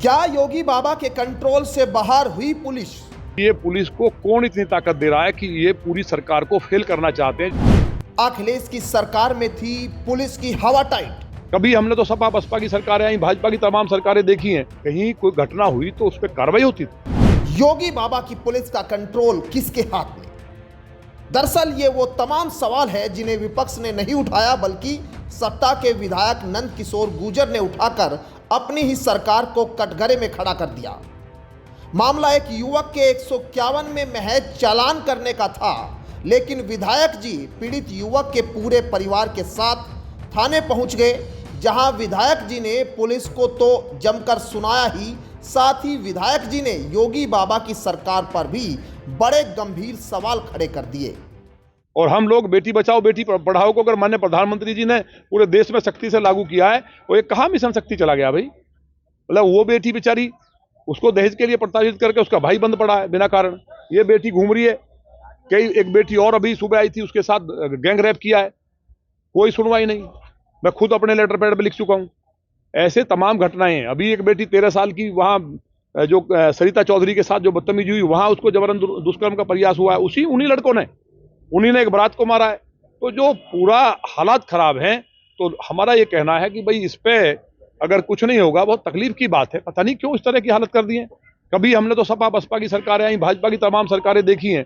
क्या योगी बाबा के कंट्रोल से बाहर हुई पुलिस? ये पुलिस को कौन इतनी ताकत दे रहा है कि ये पूरी सरकार को फेल करना चाहते हैं। अखिलेश की सरकार में थी पुलिस की हवा टाइट। कभी हमने तो सपा बसपा की सरकारें आई, भाजपा की तमाम सरकारें देखी हैं, कहीं कोई घटना हुई तो उस पर कार्रवाई होती थी। योगी बाबा की पुलिस का कंट्रोल किसके हाथ में? दरअसल ये वो तमाम सवाल है जिन्हें विपक्ष ने नहीं उठाया, बल्कि सत्ता के विधायक नंद किशोर गुर्जर ने उठाकर अपनी ही सरकार को कटघरे में खड़ा कर दिया। मामला एक युवक के 151 में महज चालान करने का था, लेकिन विधायक जी पीड़ित युवक के पूरे परिवार के साथ थाने पहुंच गए, जहां विधायक जी ने पुलिस को तो जमकर सुनाया ही, साथ ही विधायक जी ने योगी बाबा की सरकार पर भी बड़े गंभीर सवाल खड़े कर दिए। और हम लोग बेटी बचाओ बेटी पढ़ाओ को अगर माननीय प्रधानमंत्री जी ने पूरे देश में सख्ती से लागू किया है, वो ये कहाँ मिशन शक्ति चला गया भाई? मतलब वो बेटी बेचारी, उसको दहेज के लिए प्रताड़ित करके उसका भाई बंद पड़ा है बिना कारण। ये बेटी घूम रही है, कई एक बेटी और अभी सुबह आई थी, उसके साथ गैंग रेप किया है, कोई सुनवाई नहीं। मैं खुद अपने लेटर पैड पे लिख चुका हूँ। ऐसे तमाम घटनाएं हैं। अभी एक बेटी 13 साल की, वहाँ जो सरिता चौधरी के साथ जो बदतमीजी हुई, वहाँ उसको जबरन दुष्कर्म का प्रयास हुआ है, उन्हीं लड़कों ने, उन्हीं ने एक बारात को मारा है। तो जो पूरा हालात खराब हैं, तो हमारा ये कहना है कि भाई इस पे अगर कुछ नहीं होगा, बहुत तकलीफ की बात है। पता नहीं क्यों इस तरह की हालत कर दी है। कभी हमने तो सपा बसपा की सरकारें आई, भाजपा की तमाम सरकारें देखी हैं,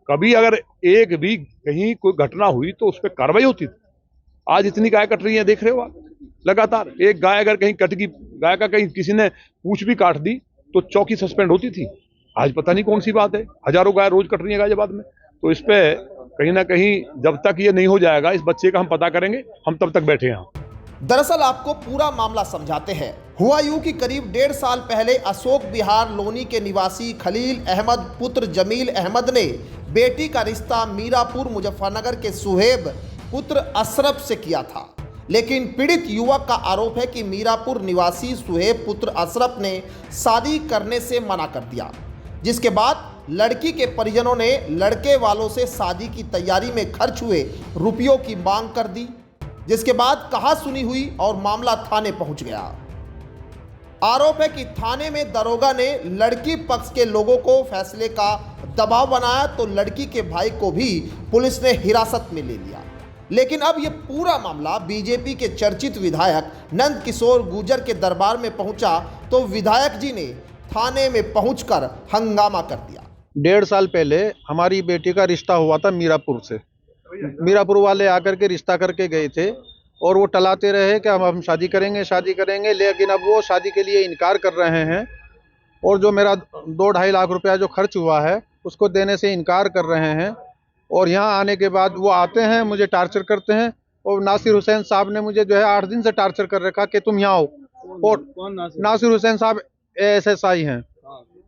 कभी अगर एक भी कहीं कोई घटना हुई तो उस पर कार्रवाई होती थी। आज इतनी गाय कट रही है, देख रहे हो आप लगातार। एक गाय अगर कहीं कट गई, गाय का कहीं किसी ने पूंछ भी काट दी तो चौकी सस्पेंड होती थी। आज पता नहीं कौन सी बात है, हजारों गाय रोज कट रही है गाजियाबाद में। तो इस पे कहीं ना कहीं जब तक ये नहीं हो जाएगा, इस बच्चे का हम पता करेंगे, हम तब तक बैठे हैं। दरअसल आपको पूरा मामला समझाते हैं। हुआ यूं कि करीब 1.5 साल पहले अशोक विहार लोनी के निवासी खलील अहमद पुत्र जमील अहमद ने बेटी का रिश्ता मीरापुर मुजफ्फरनगर के सुहेब पुत्र अशरफ से किया था, लेकिन पीड़ित युवक का आरोप है कि मीरापुर निवासी सुहेब पुत्र अशरफ ने शादी करने से मना कर दिया, जिसके बाद लड़की के परिजनों ने लड़के वालों से शादी की तैयारी में खर्च हुए रुपयों की मांग कर दी, जिसके बाद कहा सुनी हुई और मामला थाने पहुंच गया। आरोप है कि थाने में दरोगा ने लड़की पक्ष के लोगों को फैसले का दबाव बनाया, तो लड़की के भाई को भी पुलिस ने हिरासत में ले लिया। लेकिन अब यह पूरा मामला बीजेपी के चर्चित विधायक नंद किशोर गुर्जर के दरबार में पहुंचा, तो विधायक जी ने थाने में पहुंचकर हंगामा कर दिया। 1.5 साल पहले हमारी बेटी का रिश्ता हुआ था मीरापुर से। मीरापुर वाले आकर के रिश्ता करके गए थे और वो टलाते रहे कि हम शादी करेंगे, लेकिन अब वो शादी के लिए इनकार कर रहे हैं। और जो मेरा 2-2.5 लाख रुपया जो खर्च हुआ है उसको देने से इनकार कर रहे हैं। और यहाँ आने के बाद वो आते हैं, मुझे टार्चर करते हैं। और नासिर हुसैन साहब ने मुझे जो है 8 दिन से टार्चर कर रखा कि तुम यहाँ आओ। और नासिर हुसैन साहब ASSI हैं।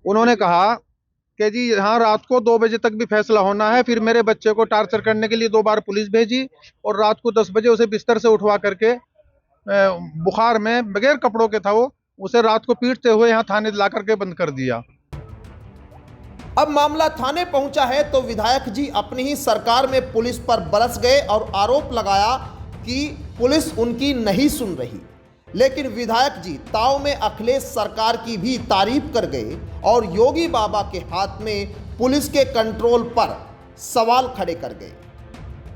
उन्होंने कहा कि जी यहाँ रात को 2 बजे तक भी फैसला होना है। फिर मेरे बच्चे को टार्चर करने के लिए 2 बार पुलिस भेजी और रात को 10 बजे उसे बिस्तर से उठवा करके, बुखार में बगैर कपड़ों के था वो, उसे रात को पीटते हुए यहाँ थाने ला करके बंद कर दिया। अब मामला थाने पहुंचा है तो विधायक जी अपनी ही सरकार में पुलिस पर बरस गए और आरोप लगाया कि पुलिस उनकी नहीं सुन रही। लेकिन विधायक जी ताव में अखिलेश सरकार की भी तारीफ कर गए और योगी बाबा के हाथ में पुलिस के कंट्रोल पर सवाल खड़े कर गए।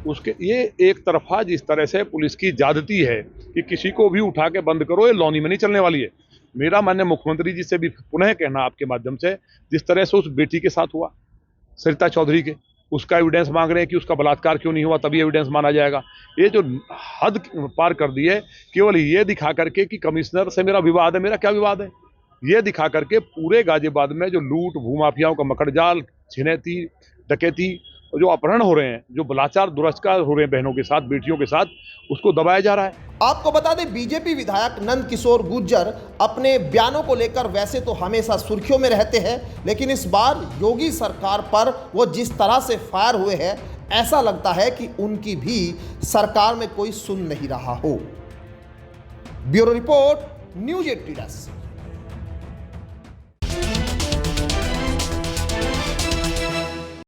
उसके ये एक तरफा जिस तरह से पुलिस की ज्यादती है कि किसी को भी उठा के बंद करो, ये लॉनी में नहीं चलने वाली है। मेरा माननीय मुख्यमंत्री जी से भी पुनः कहना आपके माध्यम से, जिस तरह से उस बेटी के साथ हुआ सरिता चौधरी के, उसका एविडेंस मांग रहे हैं कि उसका बलात्कार क्यों नहीं हुआ, तभी एविडेंस माना जाएगा। ये जो हद पार कर दी है, केवल ये दिखा करके कि कमिश्नर से मेरा विवाद है, मेरा क्या विवाद है, ये दिखा करके पूरे गाजियाबाद में जो लूट, भूमाफियाओं का मकड़जाल, छिनैती, डकैती, जो अपहरण हो रहे हैं, जो बलात्कार दुराचार हो रहे हैं बहनों के साथ, बेटियों के साथ, उसको दबाया जा रहा है। आपको बता दें, बीजेपी विधायक नंद किशोर गुर्जर अपने बयानों को लेकर वैसे तो हमेशा सुर्खियों में रहते हैं, लेकिन इस बार योगी सरकार पर वो जिस तरह से फायर हुए हैं, ऐसा लगता है कि उनकी भी सरकार में कोई सुन नहीं रहा हो। Bureau report, news 18।